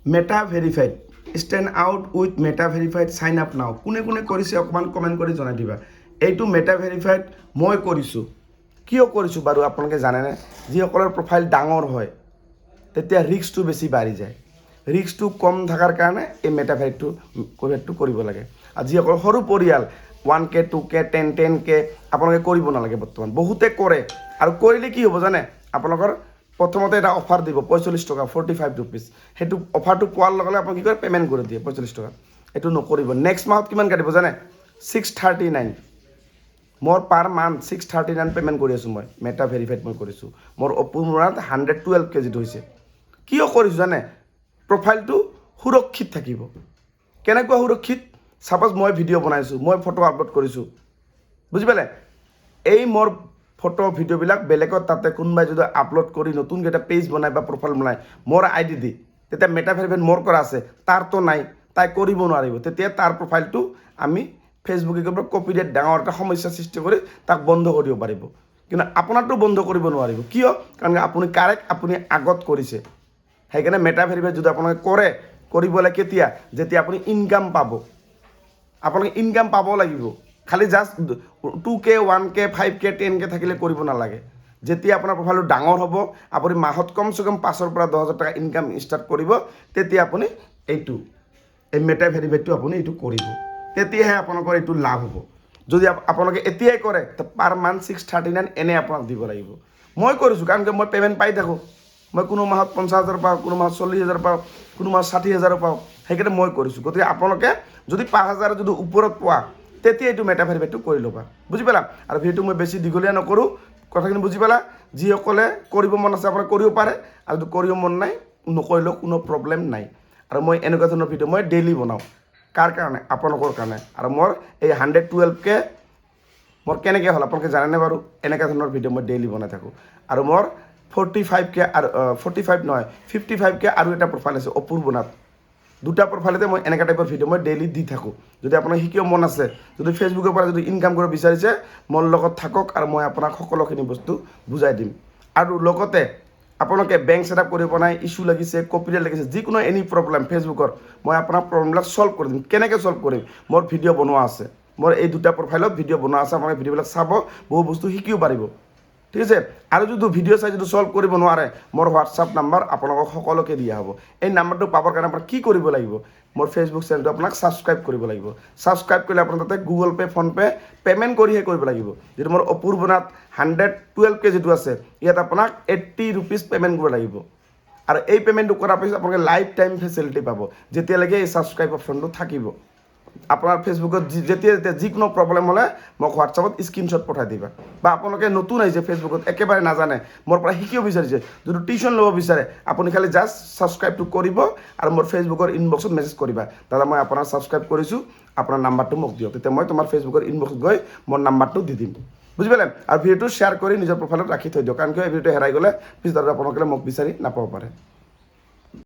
meta verified stand out with meta verified sign up নাও কোনে কোনে কৰিছে অকণমান কমেণ্ট কৰি জনাই দিবা এইটো মেটা ভেৰিফাইড মই কৰিছোঁ কিয় কৰিছোঁ বাৰু আপোনালোকে জানেনে যিসকলৰ প্ৰফাইল ডাঙৰ হয় তেতিয়া ৰিস্কটো বেছি বাঢ়ি যায় ৰিস্কটো কম থকাৰ কাৰণে এই মেটা ভেৰিফাইডটো কৰিব লাগে আৰু যিসকল সৰু পৰিয়াল 1K 2K 10K আপোনালোকে কৰিব নালাগে বৰ্তমান বহুতে কৰে আৰু কৰিলে কি হ'ব জানে আপোনালোকৰ প্ৰথমতে এটা অফাৰ দিব 45 টকা 45 ৰুপিজ সেইটো অফাৰটো পোৱাৰ লগে লগে আপুনি কি কৰে পে'মেণ্ট কৰি দিয়ে 45 টকা এইটো নকৰিব নেক্সট মাহত কিমান কাটিব জানে 639 মোৰ পাৰ মান্থ 639 পে'মেণ্ট কৰি আছোঁ মই মেটা ভেৰিফাইড মই কৰিছোঁ মোৰ অপূৰ্ণত 112 কেজিত হৈছে কিয় কৰিছোঁ জানে প্ৰফাইলটো সুৰক্ষিত থাকিব কেনেকুৱা সুৰক্ষিত ছাপ'জ মই ভিডিঅ' বনাইছোঁ মই ফটো আপলোড কৰিছোঁ বুজি পালে এই মোৰ ফটো ভিডিঅ'বিলাক বেলেগত তাতে কোনোবাই যদি আপলোড কৰি নতুনকৈ এটা পেজ বনায় বা প্ৰফাইল বনায় মোৰ আই ডি দি তেতিয়া মেটা ভেৰিফাইড মোৰ কৰা আছে তাৰতো নাই তাই কৰিব নোৱাৰিব তেতিয়া তাৰ প্ৰফাইলটো আমি ফেচবুকে কপিৰাইট ডাঙৰ এটা সমস্যা সৃষ্টি কৰি তাক বন্ধ কৰিব পাৰিব কিন্তু আপোনাৰটো বন্ধ কৰিব নোৱাৰিব কিয় কাৰণ আপুনি কাৰেক্ট আপুনি আগত কৰিছে সেইকাৰণে মেটা ভেৰিফাইড যদি আপোনালোকে কৰে কৰিবলৈ কেতিয়া যেতিয়া আপুনি ইনকাম পাব আপোনালোকে ইনকাম পাব লাগিব খালি just 2K 1K 5K 10K থাকিলে কৰিব নালাগে যেতিয়া আপোনাৰ প্ৰফাইলটো ডাঙৰ হ'ব আপুনি মাহত কমচে কম 5,000 পৰা 10,000 টকা ইনকাম ষ্টাৰ্ট কৰিব তেতিয়া আপুনি এইটো এই মেটা ভেৰিফাইডটো আপুনি এইটো কৰিব তেতিয়াহে আপোনালোকৰ এইটো লাভ হ'ব যদি আপোনালোকে এতিয়াই কৰে তো পাৰ মান্থ 639 এনে আপোনাক দিব লাগিব মই কৰিছোঁ কাৰণ মই পে'মেণ্ট পাই থাকোঁ মই কোনো মাহত 50,000 পাওঁ কোনো মাহত 40,000 পাওঁ কোনো মাহত 60,000 পাওঁ সেইকাৰণে মই কৰিছোঁ গতিকে আপোনালোকে যদি 5,000 যদি ওপৰত পোৱা তেতিয়া এইটো মেটা ভেৰিফাইডটো কৰি ল'বা বুজি পালা আৰু ভিডিঅ'টো মই বেছি দীঘলীয়া নকৰোঁ কথাখিনি বুজি পালা যিসকলে কৰিব মন আছে আপোনালোকে কৰিব পাৰে আৰু যদি কৰিব মন নাই নকৰিলেও কোনো প্ৰব্লেম নাই আৰু মই এনেকুৱা ধৰণৰ ভিডিঅ' মই ডেইলি বনাওঁ কাৰ কাৰণে আপোনালোকৰ কাৰণে আৰু মোৰ এই 112K মোৰ কেনেকৈ হ'ল আপোনালোকে জানেনে বাৰু এনেকুৱা ধৰণৰ ভিডিঅ' মই ডেইলি বনাই থাকোঁ আৰু মোৰ 45K আৰু 45 নহয় 55K আৰু এটা প্ৰফাইল আছে অপূৰ্বনাথ দুটা প্ৰফাইলতে মই এনেকুৱা টাইপৰ ভিডিঅ' মই ডেইলি দি থাকোঁ যদি আপোনাৰ শিকিব মন আছে যদি ফেচবুকৰ পৰা যদি ইনকাম কৰিব বিচাৰিছে মোৰ লগত থাকক আৰু মই আপোনাক সকলোখিনি বস্তু বুজাই দিম আৰু লগতে আপোনালোকে বেংক ছেটআপ কৰিব নাই ইছ্যু লাগিছে কপিৰাইট লাগিছে যিকোনো এনি প্ৰব্লেম ফেচবুকৰ মই আপোনাৰ প্ৰব্লেমবিলাক ছল্ভ কৰি দিম কেনেকৈ ছল্ভ কৰিম মোৰ ভিডিঅ' বনোৱা আছে মোৰ এই দুটা প্ৰফাইলত ভিডিঅ' বনোৱা আছে আপোনালোকে ভিডিঅ'বিলাক চাব বহু বস্তু শিকিব পাৰিব ঠিক আছে আৰু যদি ভিডিঅ' চাই যদি ছল্ভ কৰিব নোৱাৰে মোৰ হোৱাটছআপ নাম্বাৰ আপোনালোকক সকলোকে দিয়া হ'ব এই নাম্বাৰটো পাবৰ কাৰণে আপোনাৰ কি কৰিব লাগিব মোৰ ফেচবুক চেনেলটো আপোনাক ছাবস্ক্ৰাইব কৰিব লাগিব ছাবস্ক্ৰাইব কৰিলে আপোনাৰ তাতে গুগল পে' ফোনপে' পে'মেণ্ট কৰিহে কৰিব লাগিব যিটো মোৰ অপূৰ্বনাথ 112K যিটো আছে ইয়াত আপোনাক 80 ৰুপিজ পে'মেণ্ট কৰিব লাগিব আৰু এই পে'মেণ্টটো কৰাৰ পিছত আপোনালোকে লাইফ টাইম ফেচিলিটি পাব যেতিয়ালৈকে এই ছাবস্ক্ৰাইব অপশ্যনটো থাকিব আপোনাৰ ফেচবুকত যেতিয়া যিকোনো প্ৰব্লেম হ'লে মোক হোৱাটছআপত স্ক্ৰীনশ্বট পঠাই দিবা বা আপোনালোকে নতুন আহিছে ফেচবুকত একেবাৰে নাজানে মোৰ পৰা শিকিব বিচাৰিছে যদি টিউশ্যন ল'ব বিচাৰে আপুনি খালি জাষ্ট ছাবস্ক্ৰাইবটো কৰিব আৰু মোৰ ফেচবুকৰ ইনবক্সত মেছেজ কৰিবা দাদা মই আপোনাৰ ছাবস্ক্ৰাইব কৰিছোঁ আপোনাৰ নাম্বাৰটো মোক দিয়ক তেতিয়া মই তোমাৰ ফেচবুকৰ ইনবক্সত গৈ মোৰ নাম্বাৰটো দি দিম বুজি পালে আৰু ভিডিঅ'টো শ্বেয়াৰ কৰি নিজৰ প্ৰফাইলত ৰাখি থৈ দিয়ক কাৰণ কিয় এই ভিডিঅ'টো হেৰাই গ'লে পিছত আপোনালোকে মোক বিচাৰি নাপাব পাৰে